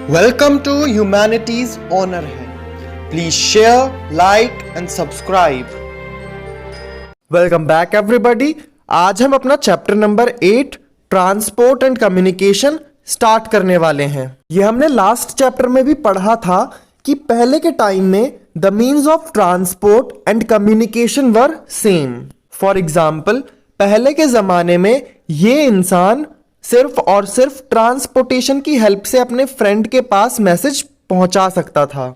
Welcome to humanities honour है। Please share, like and subscribe. Welcome back everybody. आज हम अपना chapter number 8 transport and communication start करने वाले हैं। ये हमने लास्ट चैप्टर में भी पढ़ा था कि पहले के टाइम में the means of transport and communication were same. For example, पहले के जमाने में ये इंसान सिर्फ और सिर्फ ट्रांसपोर्टेशन की हेल्प से अपने फ्रेंड के पास मैसेज पहुंचा सकता था।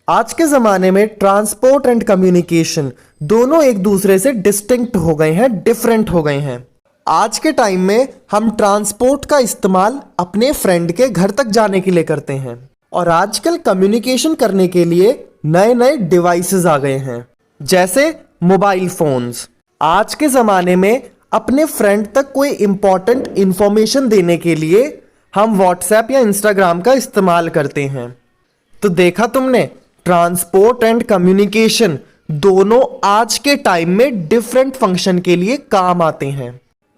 आज के ज़माने में ट्रांसपोर्ट एंड कम्युनिकेशन दोनों एक दूसरे से डिस्टिंक्ट हो गए हैं, डिफरेंट हो गए हैं। आज के टाइम में हम ट्रांसपोर्ट का इस्तेमाल अपने फ्रेंड के घर तक जाने के लिए करते हैं और आजकल कम्युनिकेशन करने के लिए नए नए डिवाइसेस आ गए हैं, जैसे मोबाइल फोन्स। आज के ज़माने में अपने फ्रेंड तक कोई इंपॉर्टेंट इंफॉर्मेशन देने के लिए हम व्हाट्सएप या इंस्टाग्राम का इस्तेमाल करते हैं। तो देखा तुमने, ट्रांसपोर्ट एंड कम्युनिकेशन दोनों आज के टाइम में डिफरेंट फंक्शन के लिए काम आते हैं।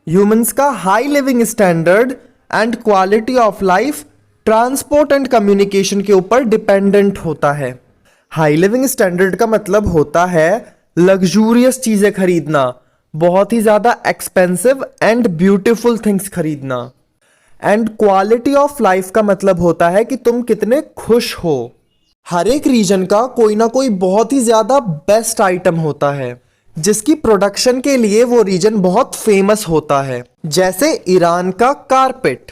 ह्यूमंस का high living standard and quality of life transport and communication के ऊपर डिपेंडेंट होता है। हाई लिविंग स्टैंडर्ड का मतलब होता है लग्जूरियस चीजें खरीदना, बहुत ही ज्यादा एक्सपेंसिव एंड ब्यूटीफुल थिंग्स खरीदना। एंड क्वालिटी ऑफ लाइफ का मतलब होता है कि तुम कितने खुश हो। हर एक रीजन का कोई ना कोई बहुत ही ज्यादा बेस्ट आइटम होता है जिसकी प्रोडक्शन के लिए वो रीजन बहुत फेमस होता है, जैसे ईरान का कारपेट।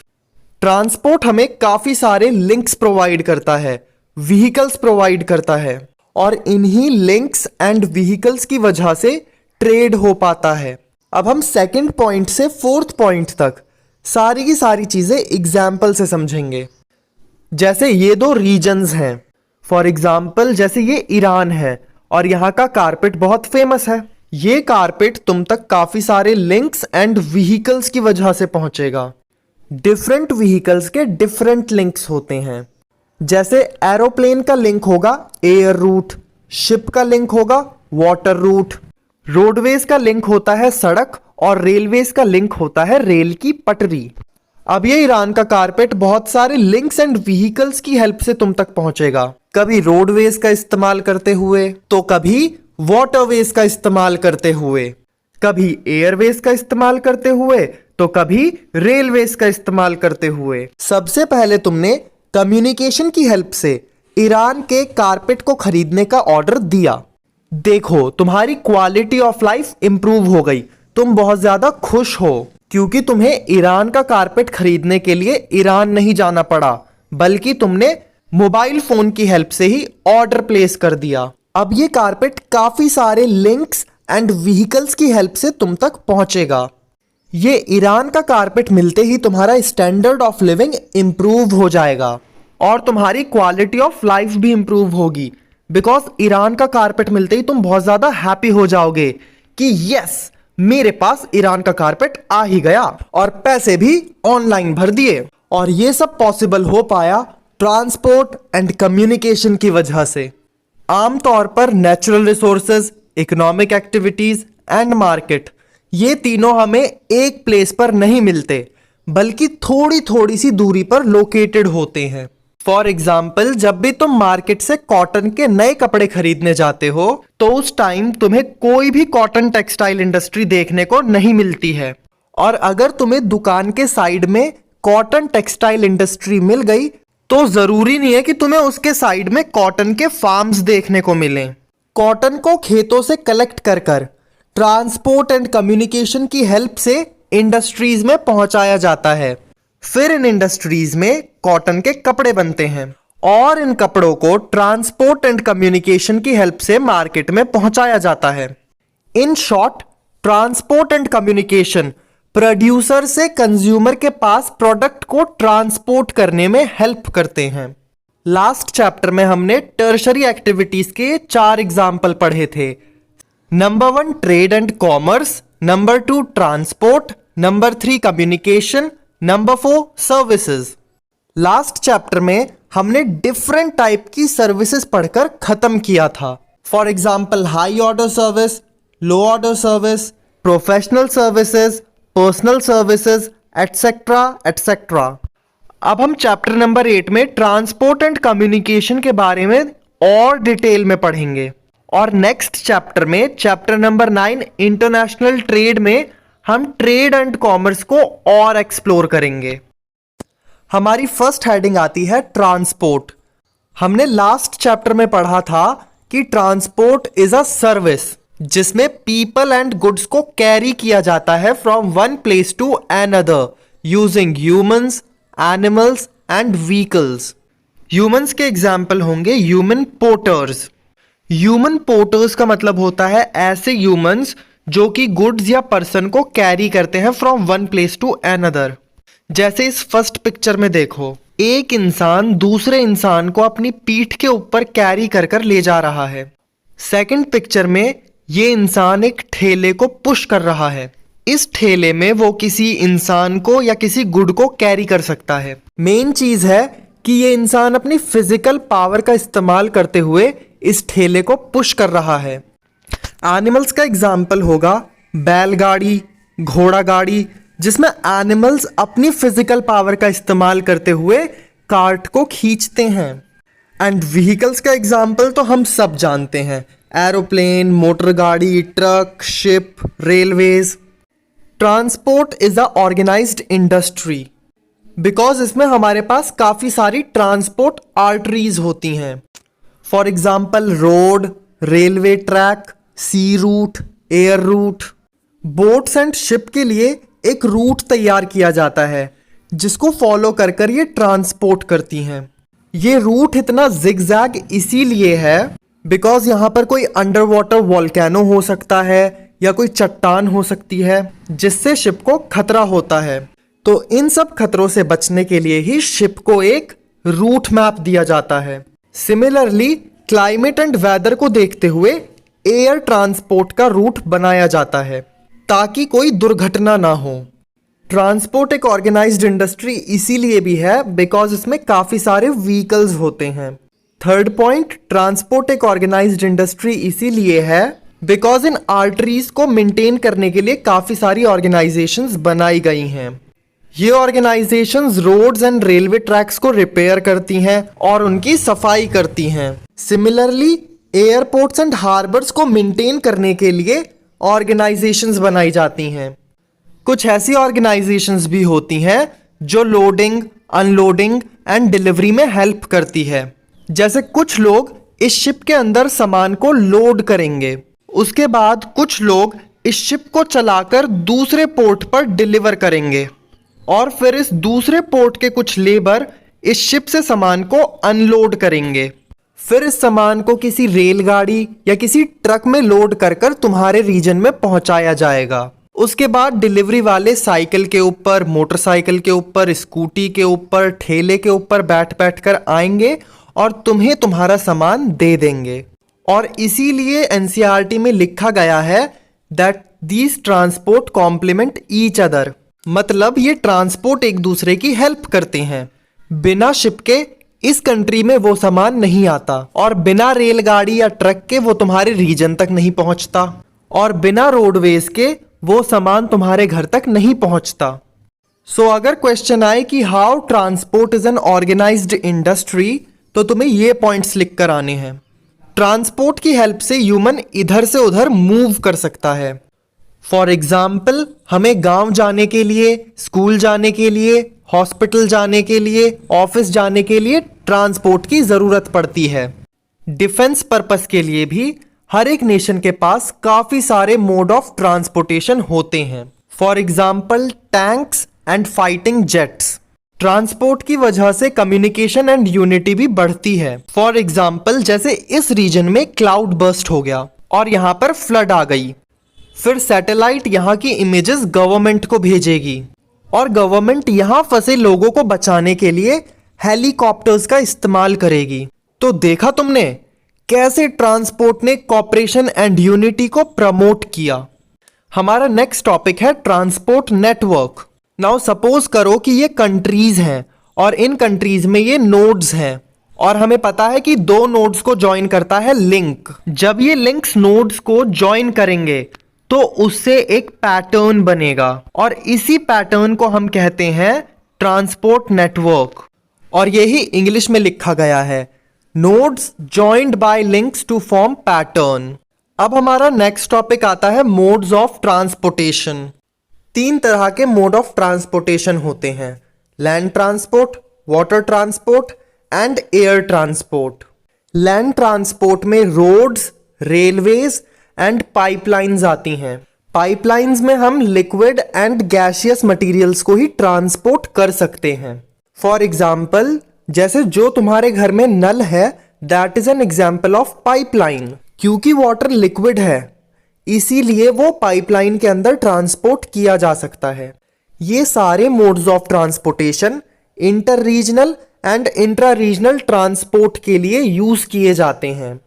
ट्रांसपोर्ट हमें काफी सारे लिंक्स प्रोवाइड करता है, व्हीकल्स प्रोवाइड करता है और इन्हीं लिंक्स एंड व्हीकल्स की वजह से ट्रेड हो पाता है। अब हम सेकंड पॉइंट से फोर्थ पॉइंट तक सारी की सारी चीजें एग्जाम्पल से समझेंगे। जैसे ये दो रीजन्स हैं, फॉर एग्जाम्पल जैसे ये ईरान है और यहाँ का कारपेट बहुत फेमस है। ये कारपेट तुम तक काफी सारे लिंक्स एंड व्हीकल्स की वजह से पहुंचेगा। डिफरेंट व्हीकल्स के डिफरेंट लिंक्स होते हैं। जैसे एरोप्लेन का लिंक होगा एयर रूट, शिप का लिंक होगा वाटर रूट, रोडवेज का लिंक होता है सड़क और रेलवेज का लिंक होता है रेल की पटरी। अब ये ईरान का कारपेट बहुत सारे लिंक्स एंड व्हीकल्स की हेल्प से तुम तक पहुंचेगा, कभी रोडवेज का इस्तेमाल करते हुए तो कभी वाटरवेज का इस्तेमाल करते हुए, कभी एयरवेज का इस्तेमाल करते हुए तो कभी रेलवेज का इस्तेमाल करते हुए। सबसे पहले तुमने कम्युनिकेशन की हेल्प से ईरान के कारपेट को खरीदने का ऑर्डर दिया। देखो, तुम्हारी क्वालिटी ऑफ लाइफ इंप्रूव हो गई, तुम बहुत ज्यादा खुश हो क्योंकि तुम्हें ईरान का कारपेट खरीदने के लिए ईरान नहीं जाना पड़ा, बल्कि तुमने मोबाइल फोन की हेल्प से ही ऑर्डर प्लेस कर दिया। अब ये कारपेट काफी सारे लिंक्स एंड व्हीकल्स की हेल्प से तुम तक पहुंचेगा। ये ईरान का कारपेट मिलते ही तुम्हारा स्टैंडर्ड ऑफ लिविंग इंप्रूव हो जाएगा और तुम्हारी क्वालिटी ऑफ लाइफ भी इंप्रूव होगी, बिकॉज ईरान का कारपेट मिलते ही तुम बहुत ज्यादा हैप्पी हो जाओगे कि यस, मेरे पास ईरान का कारपेट आ ही गया और पैसे भी ऑनलाइन भर दिए। और ये सब पॉसिबल हो पाया ट्रांसपोर्ट एंड कम्युनिकेशन की वजह से। आमतौर पर natural resources, economic activities and market, ये तीनों हमें एक प्लेस पर नहीं मिलते, बल्कि थोड़ी थोड़ी सी दूरी पर लोकेटेड होते हैं। फॉर एग्जाम्पल, जब भी तुम मार्केट से कॉटन के नए कपड़े खरीदने जाते हो तो उस टाइम तुम्हें कोई भी कॉटन टेक्सटाइल इंडस्ट्री देखने को नहीं मिलती है। और अगर तुम्हें दुकान के साइड में कॉटन टेक्सटाइल इंडस्ट्री मिल गई तो जरूरी नहीं है कि तुम्हें उसके साइड में कॉटन के फार्म्स देखने को मिलें। कॉटन को खेतों से कलेक्ट कर कर ट्रांसपोर्ट एंड कम्युनिकेशन की हेल्प से इंडस्ट्रीज में पहुंचाया जाता है। फिर इन इंडस्ट्रीज में कॉटन के कपड़े बनते हैं और इन कपड़ों को ट्रांसपोर्ट एंड कम्युनिकेशन की हेल्प से मार्केट में पहुंचाया जाता है। In short, transport and communication producer से कंज्यूमर के पास प्रोडक्ट को ट्रांसपोर्ट करने में हेल्प करते हैं। लास्ट चैप्टर में हमने टर्शरी एक्टिविटीज के 4 एग्जाम्पल पढ़े थे। Number 1 trade and commerce, number 2 transport, number 3 communication, number 4 services. Last chapter में हमने डिफरेंट टाइप की सर्विसेज पढ़कर खत्म किया था। For example high order service, low order service, professional services, personal services, etcetera etcetera. अब हम चैप्टर नंबर 8 में ट्रांसपोर्ट एंड कम्युनिकेशन के बारे में और डिटेल में पढ़ेंगे। और नेक्स्ट चैप्टर में चैप्टर नंबर 9 इंटरनेशनल ट्रेड में हम ट्रेड एंड कॉमर्स को और एक्सप्लोर करेंगे। हमारी फर्स्ट हेडिंग आती है ट्रांसपोर्ट। हमने लास्ट चैप्टर में पढ़ा था कि ट्रांसपोर्ट इज अ सर्विस जिसमें पीपल एंड गुड्स को कैरी किया जाता है from one place to another using humans, animals and vehicles. Humans के एग्जाम्पल होंगे ह्यूमन पोर्टर्स। ह्यूमन पोर्टर्स का मतलब होता है ऐसे ह्यूमंस जो कि गुड्स या पर्सन को कैरी करते हैं from one place to another. जैसे इस फर्स्ट पिक्चर में देखो, एक इंसान दूसरे इंसान को अपनी पीठ के ऊपर कैरी कर कर ले जा रहा है। सेकंड पिक्चर में ये इंसान एक ठेले को पुश कर रहा है। इस ठेले में वो किसी इंसान को या किसी गुड को कैरी कर सकता है। मेन चीज है कि ये इंसान अपनी फिजिकल पावर का इस्तेमाल करते हुए इस ठेले को पुश कर रहा है। एनिमल्स का एग्जाम्पल होगा बैलगाड़ी, घोड़ा गाड़ी, जिसमें एनिमल्स अपनी फिजिकल पावर का इस्तेमाल करते हुए कार्ट को खींचते हैं। एंड व्हीकल्स का एग्जाम्पल तो हम सब जानते हैं, एरोप्लेन, मोटर गाड़ी, truck, ship, railways. Transport is a organised industry because इसमें हमारे पास काफ़ी सारी ट्रांसपोर्ट आर्टरीज होती हैं। For example road, railway track, sea route, air route. Boats and ship के लिए एक रूट तैयार किया जाता है जिसको फॉलो कर कर ये ट्रांसपोर्ट करती हैं। ये रूट इतना जिगजैग इसीलिए है बिकॉज यहाँ पर कोई अंडर वाटर वॉल्केनो हो सकता है या कोई चट्टान हो सकती है जिससे शिप को खतरा होता है। तो इन सब खतरों से बचने के लिए ही शिप को एक रूट मैप दिया जाता है। सिमिलरली क्लाइमेट एंड वेदर को देखते हुए एयर ट्रांसपोर्ट का रूट बनाया जाता है ताकि कोई दुर्घटना ना हो। ट्रांसपोर्ट एक ऑर्गेनाइज्ड इंडस्ट्री इसीलिए भी है बिकॉज इसमें काफ़ी सारे व्हीकल्स होते हैं। थर्ड पॉइंट, ट्रांसपोर्ट एक ऑर्गेनाइज्ड इंडस्ट्री इसीलिए है बिकॉज इन आर्टरीज को मेंटेन करने के लिए काफ़ी सारी ऑर्गेनाइजेशंस बनाई गई हैं। ये organisations roads and railway tracks को रिपेयर करती हैं और उनकी सफाई करती हैं। सिमिलरली एयरपोर्ट्स एंड हार्बर्स को मेंटेन करने के लिए ऑर्गेनाइजेशंस बनाई जाती हैं। कुछ ऐसी ऑर्गेनाइजेशंस भी होती हैं जो लोडिंग, अनलोडिंग एंड डिलीवरी में हेल्प करती है। जैसे कुछ लोग इस शिप के अंदर सामान को लोड करेंगे, उसके बाद कुछ लोग इस शिप को चलाकर दूसरे पोर्ट पर डिलीवर करेंगे और फिर इस दूसरे पोर्ट के कुछ लेबर इस शिप से सामान को अनलोड करेंगे। फिर इस सामान को किसी रेलगाड़ी या किसी ट्रक में लोड कर कर तुम्हारे रीजन में पहुंचाया जाएगा। उसके बाद डिलीवरी वाले साइकिल के ऊपर, मोटरसाइकिल के ऊपर, स्कूटी के ऊपर, ठेले के ऊपर बैठ बैठ कर आएंगे और तुम्हें तुम्हारा सामान दे देंगे। और इसीलिए एनसीईआरटी में लिखा गया है that these transport complement each other, मतलब ये ट्रांसपोर्ट एक दूसरे की हेल्प करते हैं। बिना शिप के इस कंट्री में वो सामान नहीं आता और बिना रेलगाड़ी या ट्रक के वो तुम्हारे रीजन तक नहीं पहुंचता और बिना रोडवेज के वो सामान तुम्हारे घर तक नहीं पहुंचता। सो अगर क्वेश्चन आए कि how transport is an organised industry, तो तुम्हें ये पॉइंट्स लिख कर आने हैं। ट्रांसपोर्ट की हेल्प से ह्यूमन इधर से उधर मूव कर सकता है। फॉर एग्जाम्पल, हमें गांव जाने के लिए, स्कूल जाने के लिए, हॉस्पिटल जाने के लिए, ऑफिस जाने के लिए ट्रांसपोर्ट की ज़रूरत पड़ती है। डिफेंस पर्पस के लिए भी हर एक नेशन के पास काफ़ी सारे मोड ऑफ ट्रांसपोर्टेशन होते हैं। For example tanks and fighting jets. Transport की वजह से कम्युनिकेशन एंड यूनिटी भी बढ़ती है। फॉर एग्जाम्पल जैसे इस रीजन में क्लाउड बर्स्ट हो गया और यहाँ पर फ्लड आ गई, फिर सैटेलाइट यहाँ की इमेजेस गवर्नमेंट को भेजेगी और गवर्नमेंट यहाँ फंसे लोगों को बचाने के लिए हेलीकॉप्टर्स का इस्तेमाल करेगी। तो देखा तुमने कैसे ट्रांसपोर्ट ने कॉपरेशन एंड यूनिटी को प्रमोट किया। हमारा नेक्स्ट टॉपिक है ट्रांसपोर्ट नेटवर्क। नाउ सपोज करो कि ये कंट्रीज हैं और इन कंट्रीज में ये नोड्स हैं और हमें पता है कि दो नोड्स को ज्वाइन करता है लिंक। जब ये लिंक्स नोड्स को ज्वाइन करेंगे तो उससे एक पैटर्न बनेगा और इसी पैटर्न को हम कहते हैं ट्रांसपोर्ट नेटवर्क, और यही इंग्लिश में लिखा गया है, nodes joined by links to form pattern. अब हमारा नेक्स्ट टॉपिक आता है मोड्स ऑफ ट्रांसपोर्टेशन। 3 तरह के मोड ऑफ ट्रांसपोर्टेशन होते हैं, land transport, water transport and air transport. Land transport में रोड्स, रेलवेज एंड पाइपलाइंस आती हैं। पाइपलाइंस में हम लिक्विड एंड गैसियस मटेरियल्स को ही ट्रांसपोर्ट कर सकते हैं। फॉर एग्जाम्पल, जैसे जो तुम्हारे घर में नल है, that is an example of pipeline. क्योंकि वाटर लिक्विड है, इसीलिए वो पाइपलाइन के अंदर ट्रांसपोर्ट किया जा सकता है। ये सारे modes of transportation inter regional and intra regional transport के लिए यूज किए जाते हैं।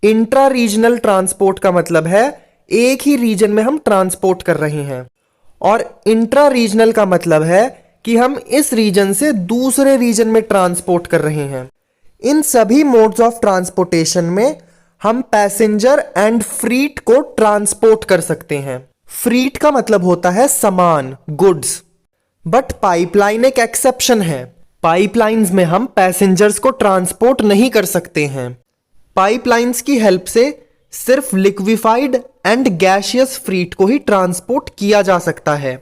इंट्रा रीजनल ट्रांसपोर्ट का मतलब है एक ही रीजन में हम ट्रांसपोर्ट कर रहे हैं, और इंट्रा रीजनल का मतलब है कि हम इस रीजन से दूसरे रीजन में ट्रांसपोर्ट कर रहे हैं। इन सभी मोड्स ऑफ ट्रांसपोर्टेशन में हम पैसेंजर एंड फ्रीट को ट्रांसपोर्ट कर सकते हैं। फ्रीट का मतलब होता है सामान, गुड्स। बट पाइपलाइन एक एक्सेप्शन है। पाइपलाइंस में हम पैसेंजर्स को ट्रांसपोर्ट नहीं कर सकते हैं। पाइपलाइंस की हेल्प से सिर्फ लिक्विफाइड एंड गैसियस फ्रीट को ही ट्रांसपोर्ट किया जा सकता है।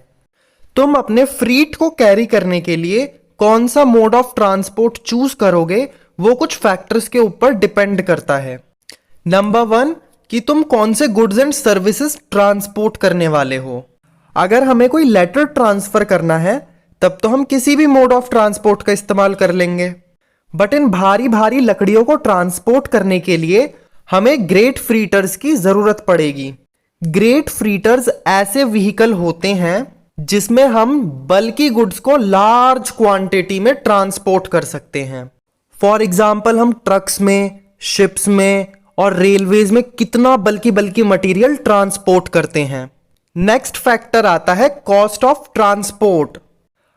तुम अपने फ्रीट को कैरी करने के लिए कौन सा मोड ऑफ ट्रांसपोर्ट चूज करोगे, वो कुछ फैक्टर्स के ऊपर डिपेंड करता है। नंबर 1, कि तुम कौन से गुड्स एंड सर्विसेज ट्रांसपोर्ट करने वाले हो। अगर हमें कोई लेटर ट्रांसफर करना है, तब तो हम किसी भी मोड ऑफ ट्रांसपोर्ट का इस्तेमाल कर लेंगे। बट इन भारी भारी लकड़ियों को ट्रांसपोर्ट करने के लिए हमें ग्रेट फ्रीटर्स की जरूरत पड़ेगी। ग्रेट फ्रीटर्स ऐसे व्हीकल होते हैं जिसमें हम बल्कि गुड्स को लार्ज क्वांटिटी में ट्रांसपोर्ट कर सकते हैं। फॉर एग्जाम्पल, हम ट्रक्स में, शिप्स में और रेलवेज में कितना बल्कि मटेरियल ट्रांसपोर्ट करते हैं। नेक्स्ट फैक्टर आता है कॉस्ट ऑफ ट्रांसपोर्ट।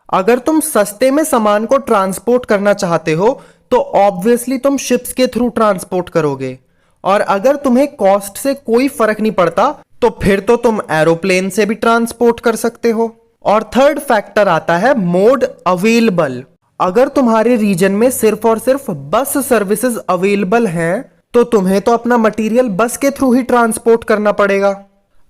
अगर तुम सस्ते में सामान को ट्रांसपोर्ट करना चाहते हो तो ऑब्वियसली तुम शिप्स के थ्रू ट्रांसपोर्ट करोगे, और अगर तुम्हें कॉस्ट से कोई फर्क नहीं पड़ता तो फिर तो तुम एरोप्लेन से भी ट्रांसपोर्ट कर सकते हो। और थर्ड फैक्टर आता है मोड अवेलेबल। अगर तुम्हारे रीजन में सिर्फ और सिर्फ बस सर्विसेज अवेलेबल हैं तो तुम्हें तो अपना मटेरियल बस के थ्रू ही ट्रांसपोर्ट करना पड़ेगा।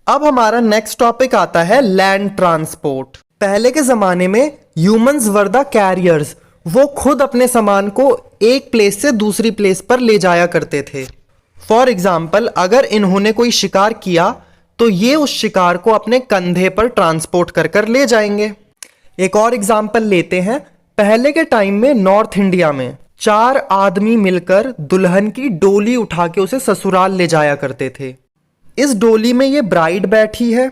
अब हमारा नेक्स्ट टॉपिक आता है लैंड ट्रांसपोर्ट। पहले के जमाने में ह्यूमंस वर द कैरियर्स। वो खुद अपने सामान को एक प्लेस से दूसरी प्लेस पर ले जाया करते थे। फॉर एग्जाम्पल, अगर इन्होंने कोई शिकार किया तो ये उस शिकार को अपने कंधे पर ट्रांसपोर्ट कर कर ले जाएंगे। एक और एग्जाम्पल लेते हैं। पहले के टाइम में नॉर्थ इंडिया में 4 आदमी मिलकर दुल्हन की डोली उठा के उसे ससुराल ले जाया करते थे। इस डोली में ये ब्राइड बैठी है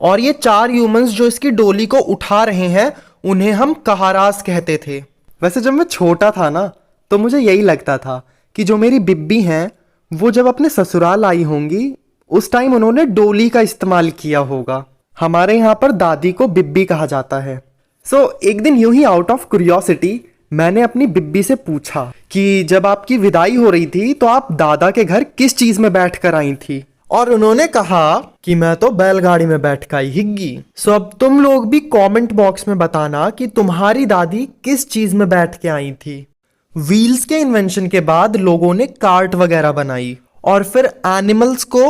और ये 4 ह्यूमंस जो इसकी डोली को उठा रहे हैं उन्हें हम कहारास कहते थे। वैसे जब मैं छोटा था ना तो मुझे यही लगता था कि जो मेरी बिब्बी हैं वो जब अपने ससुराल आई होंगी उस टाइम उन्होंने डोली का इस्तेमाल किया होगा। हमारे यहाँ पर दादी को बिब्बी कहा जाता है। एक दिन यूं ही आउट ऑफ क्यूरियोसिटी मैंने अपनी बिब्बी से पूछा कि जब आपकी विदाई हो रही थी तो आप दादा के घर किस चीज में बैठ कर आई थी, और उन्होंने कहा कि मैं तो बैलगाड़ी में बैठ कर आई हिग्गी। अब तुम लोग भी कमेंट बॉक्स में बताना कि तुम्हारी दादी किस चीज में बैठ के आई थी। व्हील्स के इन्वेंशन के बाद लोगों ने कार्ट वगैरह बनाई और फिर एनिमल्स को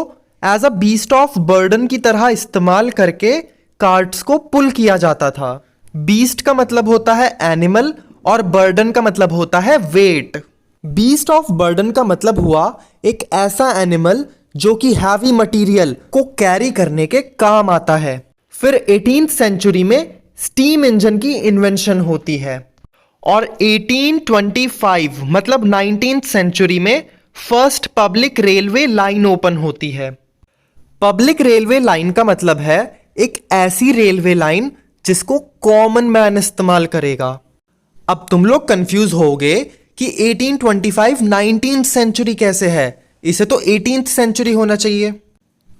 as a beast of burden की तरह इस्तेमाल करके कार्ट्स को पुल किया जाता था। बीस्ट का मतलब होता है एनिमल और बर्डन का मतलब होता है वेट। बीस्ट ऑफ बर्डन का मतलब हुआ एक ऐसा एनिमल जो कि हैवी मटेरियल को कैरी करने के काम आता है। फिर 18th सेंचुरी में स्टीम इंजन की इन्वेंशन होती है और 1825 मतलब 19th सेंचुरी में first public railway line open होती है। पब्लिक रेलवे लाइन का मतलब है एक ऐसी रेलवे लाइन जिसको कॉमन मैन इस्तेमाल करेगा। अब तुम लोग कंफ्यूज होगे कि 1825 19th सेंचुरी कैसे है, इसे तो 18th सेंचुरी होना चाहिए।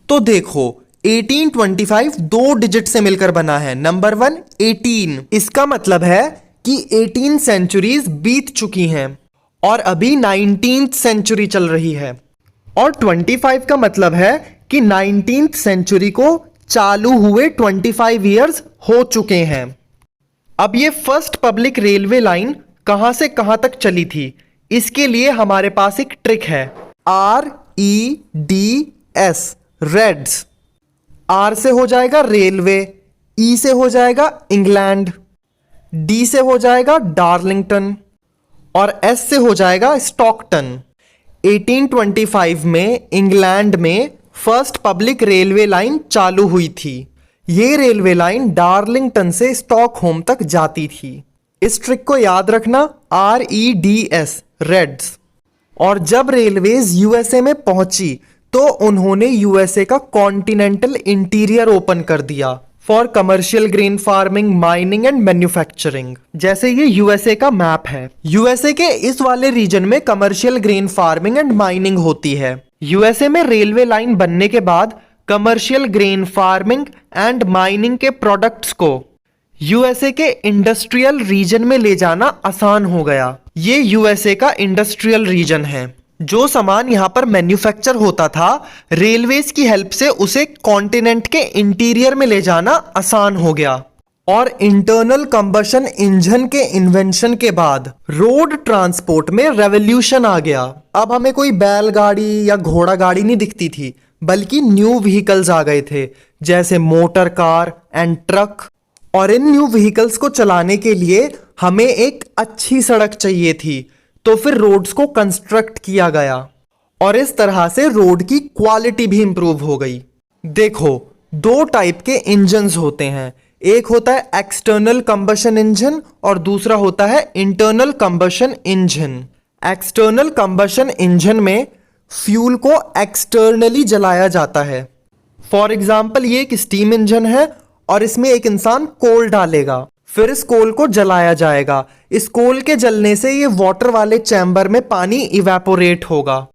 तो देखो 1825 2 डिजिट से मिलकर बना है। नंबर 1 18, इसका मतलब है कि 18 सेंचुरीज बीत चुकी हैं और अभी 19th सेंचुरी चल रही है। और 25 का मतलब है कि 19th सेंचुरी को चालू हुए 25 ईयर्स हो चुके हैं। अब ये फर्स्ट पब्लिक रेलवे लाइन कहां से कहां तक चली थी, इसके लिए हमारे पास एक ट्रिक है। REDS, Reds. R से हो जाएगा रेलवे, E से हो जाएगा इंग्लैंड, D से हो जाएगा डार्लिंगटन और S से हो जाएगा स्टॉकटन। 1825 में इंग्लैंड में फर्स्ट पब्लिक रेलवे लाइन चालू हुई थी। ये रेलवे लाइन डार्लिंगटन से स्टॉकहोम तक जाती थी। इस ट्रिक को याद रखना, REDS, रेड्स। और जब रेलवेज यूएसए में पहुंची तो उन्होंने यूएसए का कॉन्टिनेंटल इंटीरियर ओपन कर दिया for commercial grain farming, mining and manufacturing. जैसे ये यूएसए का मैप है, यूएसए के इस वाले रीजन में commercial grain farming and mining होती है। यूएसए में रेलवे लाइन बनने के बाद commercial grain farming and mining के प्रोडक्ट्स को यूएसए के इंडस्ट्रियल रीजन में ले जाना आसान हो गया। ये यूएसए का इंडस्ट्रियल रीजन है। जो सामान यहाँ पर मैन्युफैक्चर होता था, रेलवेज की हेल्प से उसे कॉन्टिनेंट के इंटीरियर में ले जाना आसान हो गया। और इंटरनल कंबशन इंजन के इन्वेंशन के बाद रोड ट्रांसपोर्ट में रेवोल्यूशन आ गया। अब हमें कोई बैलगाड़ी या घोड़ा गाड़ी नहीं दिखती थी, बल्कि न्यू व्हीकल्स आ गए थे, जैसे मोटर कार एंड ट्रक। और इन न्यू व्हीकल्स को चलाने के लिए हमें एक अच्छी सड़क चाहिए थी, तो फिर रोड्स को कंस्ट्रक्ट किया गया और इस तरह से रोड की क्वालिटी भी इंप्रूव हो गई। देखो, दो टाइप के इंजन्स होते हैं, एक होता है एक्सटर्नल कंबशन इंजन और दूसरा होता है internal combustion engine. External combustion engine में फ्यूल को एक्सटर्नली जलाया जाता है। फॉर एग्जाम्पल, ये एक स्टीम इंजन है और इसमें एक इंसान कोल डालेगा, फिर इस कोल को जलाया जाएगा। इस कोल के जलने से ये वाटर वाले चैम्बर में पानी इवेपोरेट होगा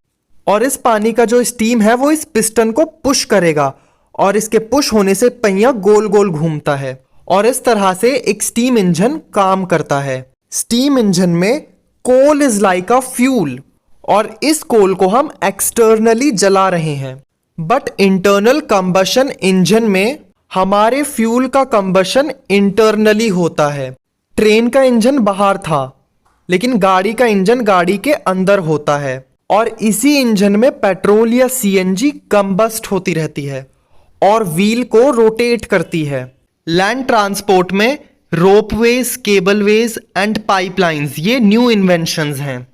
और इस पानी का जो स्टीम है वो इस पिस्टन को पुश करेगा और इसके पुश होने से पहिया गोल गोल घूमता है और इस तरह से एक स्टीम इंजन काम करता है। स्टीम इंजन में coal is like a fuel और इस कोल को हम एक्सटर्नली जला रहे हैं। बट इंटरनल कंबशन इंजन में हमारे फ्यूल का कंबशन इंटरनली होता है। ट्रेन का इंजन बाहर था, लेकिन गाड़ी का इंजन गाड़ी के अंदर होता है और इसी इंजन में पेट्रोल या सीएनजी कंबस्ट होती रहती है और व्हील को रोटेट करती है। लैंड ट्रांसपोर्ट में रोपवेज, केबलवेज एंड पाइपलाइंस ये न्यू इन्वेंशंस हैं।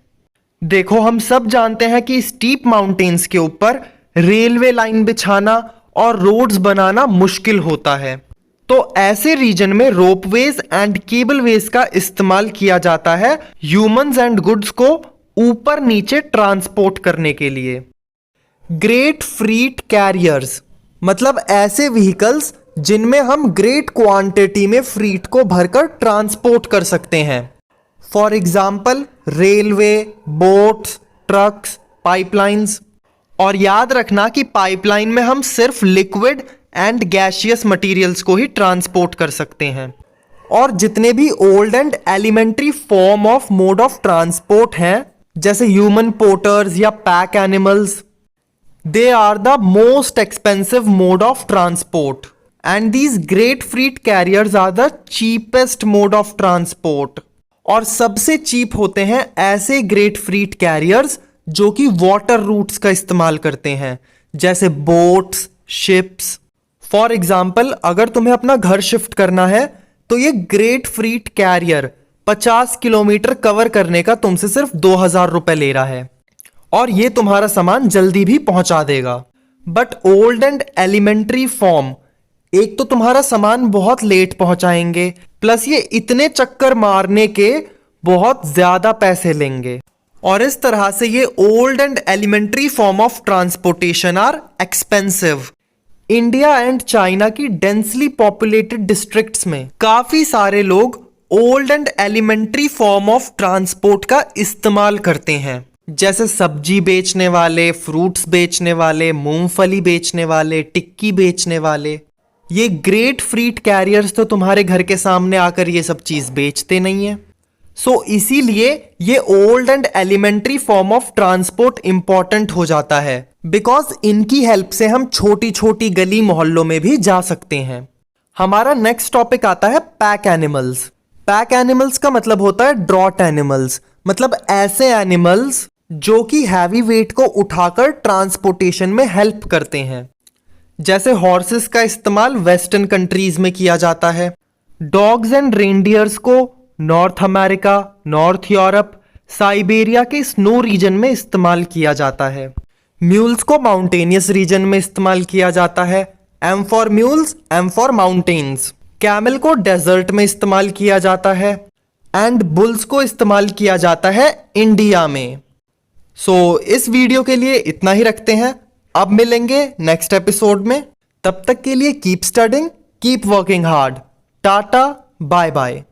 देखो, हम सब जानते हैं कि स्टीप माउंटेन्स के ऊपर रेलवे लाइन बिछाना और रोड्स बनाना मुश्किल होता है, तो ऐसे रीजन में रोपवेज एंड केबलवेज का इस्तेमाल किया जाता है ह्यूमंस एंड गुड्स को ऊपर नीचे ट्रांसपोर्ट करने के लिए। ग्रेट फ्रीट कैरियर्स मतलब ऐसे व्हीकल्स जिनमें हम ग्रेट क्वांटिटी में फ्रीट को भरकर ट्रांसपोर्ट कर सकते हैं। For example, railway, boats, trucks, pipelines. और याद रखना कि पाइपलाइन में हम सिर्फ लिक्विड एंड गैसियस मटेरियल्स को ही ट्रांसपोर्ट कर सकते हैं। और जितने भी old and elementary form of mode of transport हैं, जैसे ह्यूमन पोर्टर्स या pack animals, they are the most expensive mode of transport and these great freight carriers are the cheapest mode of transport. और सबसे cheap होते हैं ऐसे great freight carriers जो कि वाटर रूट्स का इस्तेमाल करते हैं, जैसे बोट्स, शिप्स। फॉर एग्जाम्पल, अगर तुम्हें अपना घर शिफ्ट करना है तो ये ग्रेट फ्रीट कैरियर 50 किलोमीटर कवर करने का तुमसे सिर्फ 2000 रुपए ले रहा है और ये तुम्हारा सामान जल्दी भी पहुंचा देगा। But old and elementary form एक तो तुम्हारा सामान बहुत लेट पहुंचाएंगे, प्लस ये इतने चक्कर मारने के बहुत ज्यादा पैसे लेंगे। और इस तरह से ये old and elementary form of transportation are expensive. India and China की डेंसली पॉपुलेटेड डिस्ट्रिक्ट्स में काफी सारे लोग old and elementary form of transport का इस्तेमाल करते हैं, जैसे सब्जी बेचने वाले, फ्रूट्स बेचने वाले, मूंगफली बेचने वाले, टिक्की बेचने वाले। ये ग्रेट फ्रीट कैरियर्स तो तुम्हारे घर के सामने आकर ये सब चीज बेचते नहीं है। सो इसीलिए ये old and elementary form of transport important हो जाता है, बिकॉज इनकी हेल्प से हम छोटी छोटी गली मोहल्लों में भी जा सकते हैं। हमारा नेक्स्ट टॉपिक आता है पैक एनिमल्स। पैक एनिमल्स का मतलब होता है ड्रॉट एनिमल्स, मतलब ऐसे एनिमल्स जो कि हैवी वेट को उठाकर ट्रांसपोर्टेशन में हेल्प करते हैं। जैसे हॉर्सेस का इस्तेमाल वेस्टर्न कंट्रीज में किया जाता है। डॉग्स एंड रेनडियर्स को north America, north Europe, Siberia के स्नो रीजन में इस्तेमाल किया जाता है। म्यूल्स को माउंटेनियस रीजन में इस्तेमाल किया जाता है। M for mules, M for mountains. Camel को डेजर्ट में इस्तेमाल किया जाता है एंड बुल्स को इस्तेमाल किया जाता है इंडिया में। इस वीडियो के लिए इतना ही रखते हैं। अब मिलेंगे नेक्स्ट एपिसोड में। तब तक के लिए keep studying, keep working hard. Tata, bye bye.